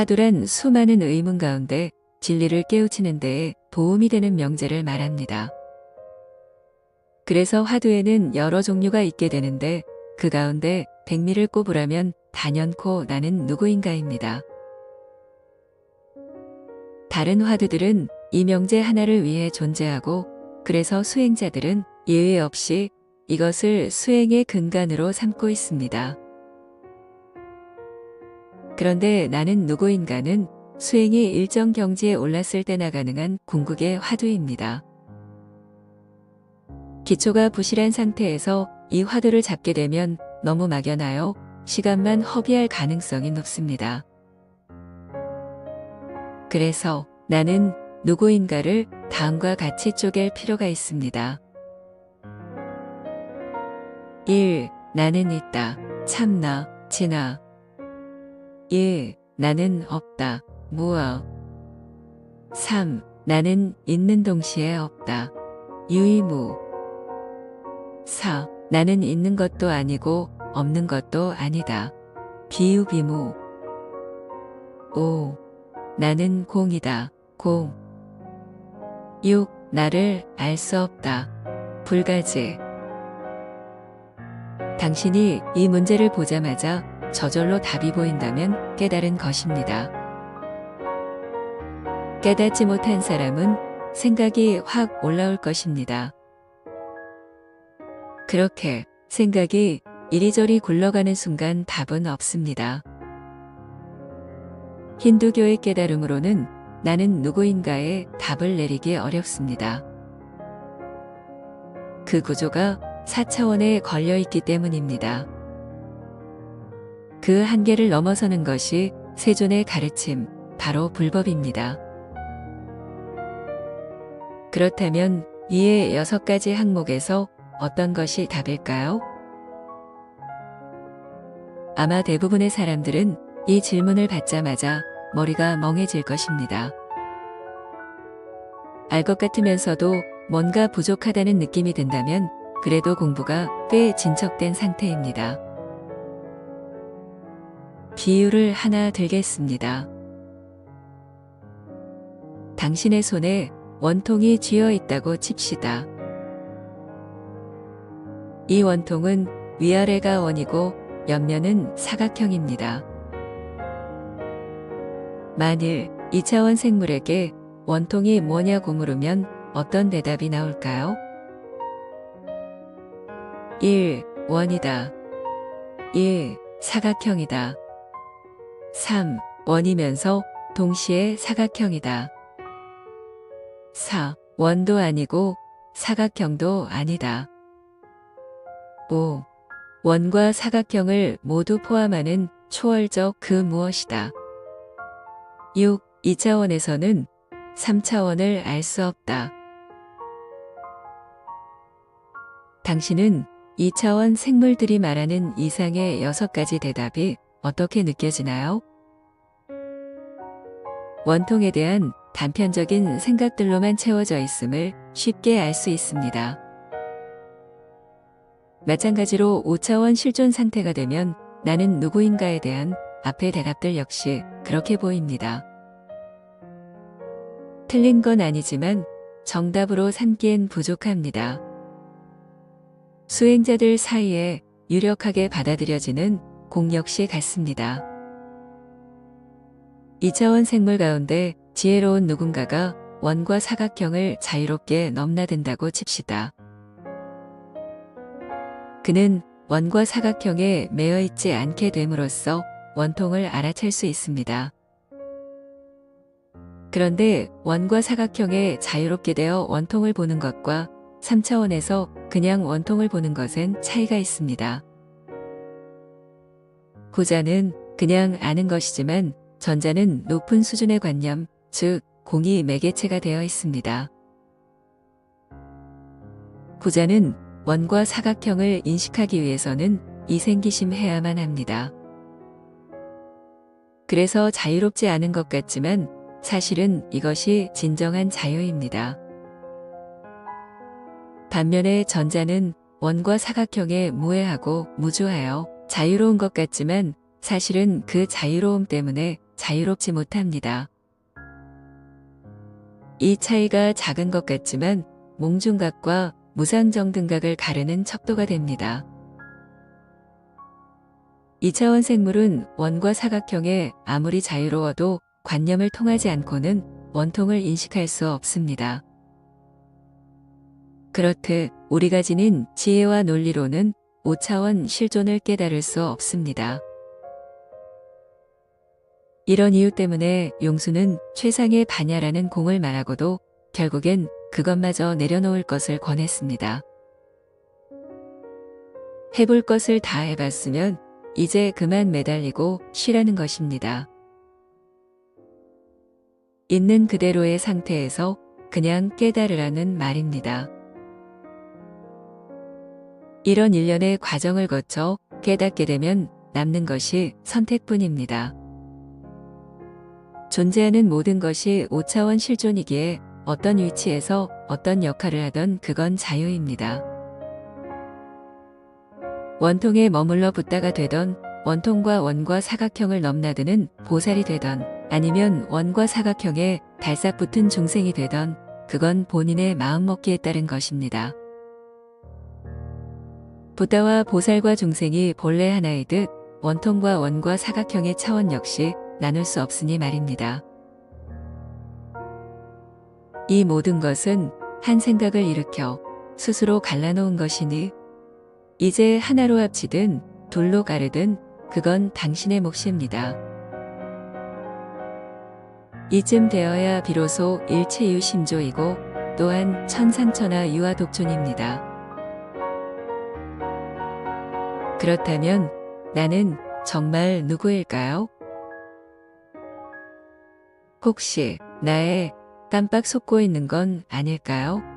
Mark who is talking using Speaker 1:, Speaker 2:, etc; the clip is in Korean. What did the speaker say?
Speaker 1: 화두란 수많은 의문 가운데 진리를 깨우치는 데에 도움이 되는 명제를 말합니다. 그래서 화두에는 여러 종류가 있게 되는데 그 가운데 백미를 꼽으라면 단연코 나는 누구인가입니다. 다른 화두들은 이 명제 하나를 위해 존재하고 그래서 수행자들은 예외 없이 이것을 수행의 근간으로 삼고 있습니다. 그런데 나는 누구인가는 수행이 일정 경지에 올랐을 때나 가능한 궁극의 화두입니다. 기초가 부실한 상태에서 이 화두를 잡게 되면 너무 막연하여 시간만 허비할 가능성이 높습니다. 그래서 나는 누구인가를 다음과 같이 쪼갤 필요가 있습니다. 1. 나는 있다. 참나, 진화. 2. 나는 없다. 무어. 3. 나는 있는 동시에 없다. 유의무. 4. 나는 있는 것도 아니고 없는 것도 아니다. 비유비무. 5. 나는 공이다. 공. 6. 나를 알 수 없다. 불가지. 당신이 이 문제를 보자마자 저절로 답이 보인다면 깨달은 것입니다. 깨닫지 못한 사람은 생각이 확 올라올 것입니다. 그렇게 생각이 이리저리 굴러가는 순간 답은 없습니다. 힌두교의 깨달음으로는 나는 누구인가에 답을 내리기 어렵습니다. 그 구조가 4차원에 걸려있기 때문입니다. 그 한계를 넘어서는 것이 세존의 가르침, 바로 불법입니다. 그렇다면 이의 6가지 항목에서 어떤 것이 답일까요? 아마 대부분의 사람들은 이 질문을 받자마자 머리가 멍해질 것입니다. 알 것 같으면서도 뭔가 부족하다는 느낌이 든다면 그래도 공부가 꽤 진척된 상태입니다. 비유를 하나 들겠습니다. 당신의 손에 원통이 쥐어 있다고 칩시다. 이 원통은 위아래가 원이고 옆면은 사각형입니다. 만일 2차원 생물에게 원통이 뭐냐고 물으면 어떤 대답이 나올까요? 1. 원이다. 2. 사각형이다. 3. 원이면서 동시에 사각형이다. 4. 원도 아니고 사각형도 아니다. 5. 원과 사각형을 모두 포함하는 초월적 그 무엇이다. 6. 2차원에서는 3차원을 알 수 없다. 당신은 2차원 생물들이 말하는 이상의 6가지 대답이 어떻게 느껴지나요? 원통에 대한 단편적인 생각들로만 채워져 있음을 쉽게 알 수 있습니다. 마찬가지로 5차원 실존 상태가 되면 나는 누구인가에 대한 앞의 대답들 역시 그렇게 보입니다. 틀린 건 아니지만 정답으로 삼기엔 부족합니다. 수행자들 사이에 유력하게 받아들여지는 공 역시 같습니다. 2차원 생물 가운데 지혜로운 누군가가 원과 사각형을 자유롭게 넘나든다고 칩시다. 그는 원과 사각형에 매여 있지 않게 됨으로써 원통을 알아챌 수 있습니다. 그런데 원과 사각형에 자유롭게 되어 원통을 보는 것과 3차원에서 그냥 원통을 보는 것엔 차이가 있습니다. 후자는 그냥 아는 것이지만 전자는 높은 수준의 관념, 즉 공이 매개체가 되어 있습니다. 후자는 원과 사각형을 인식하기 위해서는 이생기심해야만 합니다. 그래서 자유롭지 않은 것 같지만 사실은 이것이 진정한 자유입니다. 반면에 전자는 원과 사각형에 무해하고 무주하여 자유로운 것 같지만 사실은 그 자유로움 때문에 자유롭지 못합니다. 이 차이가 작은 것 같지만 몽중각과 무상정등각을 가르는 척도가 됩니다. 2차원 생물은 원과 사각형에 아무리 자유로워도 관념을 통하지 않고는 원통을 인식할 수 없습니다. 그렇듯 우리가 지닌 지혜와 논리로는 5차원 실존을 깨달을 수 없습니다. 이런 이유 때문에 용수는 최상의 반야라는 공을 말하고도 결국엔 그것마저 내려놓을 것을 권했습니다. 해볼 것을 다 해봤으면 이제 그만 매달리고 쉬라는 것입니다. 있는 그대로의 상태에서 그냥 깨달으라는 말입니다. 이런 일련의 과정을 거쳐 깨닫게 되면 남는 것이 선택뿐입니다. 존재하는 모든 것이 5차원 실존이기에 어떤 위치에서 어떤 역할을 하던 그건 자유입니다. 원통에 머물러 붙다가 되던 원통과 원과 사각형을 넘나드는 보살이 되던 아니면 원과 사각형에 달싹 붙은 중생이 되던 그건 본인의 마음먹기에 따른 것입니다. 부다와 보살과 중생이 본래 하나이듯 원통과 원과 사각형의 차원 역시 나눌 수 없으니 말입니다. 이 모든 것은 한 생각을 일으켜 스스로 갈라놓은 것이니 이제 하나로 합치든 둘로 가르든 그건 당신의 몫입니다. 이쯤 되어야 비로소 일체유심조이고 또한 천상천하 유아독존입니다. 그렇다면 나는 정말 누구일까요? 혹시 나에 깜빡 속고 있는 건 아닐까요?